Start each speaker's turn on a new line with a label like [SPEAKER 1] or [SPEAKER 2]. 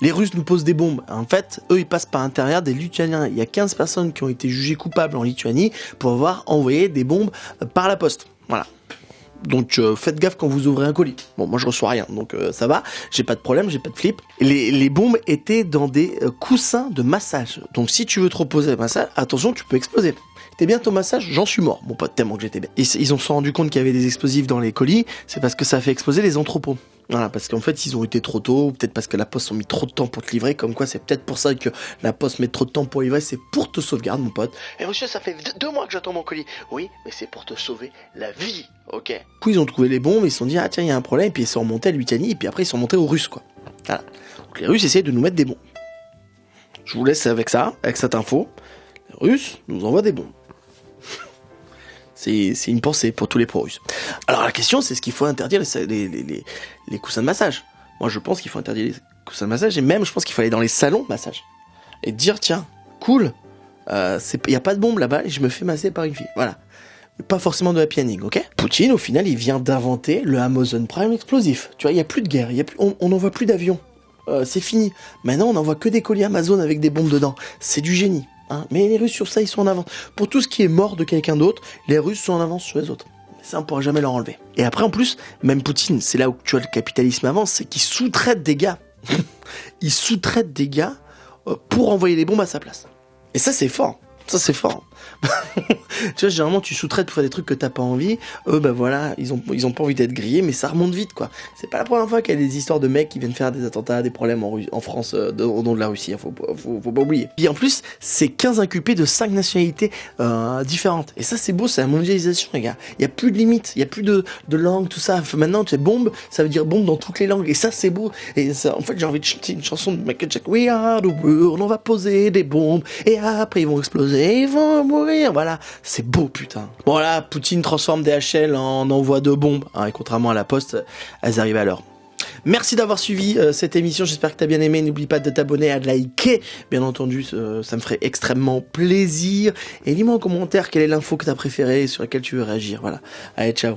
[SPEAKER 1] Les Russes nous posent des bombes. En fait, eux, ils passent par l'intérieur des Lituaniens. Il y a 15 personnes qui ont été jugées coupables en Lituanie pour avoir envoyé des bombes par la poste. Voilà. Donc faites gaffe quand vous ouvrez un colis. Bon, moi je reçois rien, donc ça va, j'ai pas de problème, j'ai pas de flip. Les bombes étaient dans des coussins de massage. Donc si tu veux te reposer à massage, attention, tu peux exploser. T'es bien ton massage? J'en suis mort. Bon, pas tellement que j'étais bien. Ils ont se rendu compte qu'il y avait des explosifs dans les colis, c'est parce que ça a fait exploser les entrepôts. Voilà, parce qu'en fait, ils ont été trop tôt, ou peut-être parce que la poste a mis trop de temps pour te livrer, comme quoi c'est peut-être pour ça que la poste met trop de temps pour livrer, c'est pour te sauvegarder, mon pote. Et monsieur, ça fait 2 mois que j'attends mon colis. Oui, mais c'est pour te sauver la vie, ok. Puis ils ont trouvé les bombes, ils se sont dit, ah tiens, il y a un problème, et puis ils sont remontés à Lituanie, et puis après ils sont remontés aux Russes, quoi. Voilà. Donc les Russes essayaient de nous mettre des bombes. Je vous laisse avec ça, avec cette info. Les Russes nous envoient des bombes. C'est une pensée pour tous les pro-russes. Alors la question, c'est est-ce qu'il faut interdire les coussins de massage? Moi, je pense qu'il faut interdire les coussins de massage, et même, je pense qu'il faut aller dans les salons de massage. Et dire, tiens, cool, y a pas de bombe là-bas, et je me fais masser par une fille. Voilà. Pas forcément de happy ending, ok? Poutine, au final, il vient d'inventer le Amazon Prime explosif. Tu vois, il y a plus de guerre, on n'envoie plus d'avions. C'est fini. Maintenant, on n'envoie que des colis Amazon avec des bombes dedans. C'est du génie. Hein, mais les Russes sur ça, ils sont en avance. Pour tout ce qui est mort de quelqu'un d'autre, les Russes sont en avance sur les autres. Ça, on pourra jamais leur enlever. Et après, en plus, même Poutine, c'est là où tu vois le capitalisme avance, c'est qu'il sous-traite des gars. Il sous-traite des gars pour envoyer les bombes à sa place. Et ça, c'est fort. Ça, c'est fort. Tu vois, généralement, tu sous-traites pour faire des trucs que t'as pas envie. Eux, ben voilà, ils ont pas envie d'être grillés, mais ça remonte vite, quoi. C'est pas la première fois qu'il y a des histoires de mecs qui viennent faire des attentats, des problèmes en France, au nom de la Russie. Hein, faut pas oublier. Puis en plus, c'est 15 inculpés de 5 nationalités différentes. Et ça, c'est beau, c'est la mondialisation, les gars. Il y a plus de limites, il y a plus de langue, tout ça. Maintenant, tu sais, bombe, ça veut dire bombe dans toutes les langues. Et ça, c'est beau. Et ça, en fait, j'ai envie de chanter une chanson de Michael Jackson. We are the world, on va poser des bombes. Et après, ils vont exploser, ils vont mourir. Voilà. C'est beau, putain. Bon, là, Poutine transforme DHL en envoi de bombes. Hein, et contrairement à la poste, elles arrivent à l'heure. Merci d'avoir suivi cette émission, j'espère que t'as bien aimé, n'oublie pas de t'abonner, à liker, bien entendu, ça me ferait extrêmement plaisir, et dis-moi en commentaire quelle est l'info que t'as préférée et sur laquelle tu veux réagir, voilà. Allez, ciao.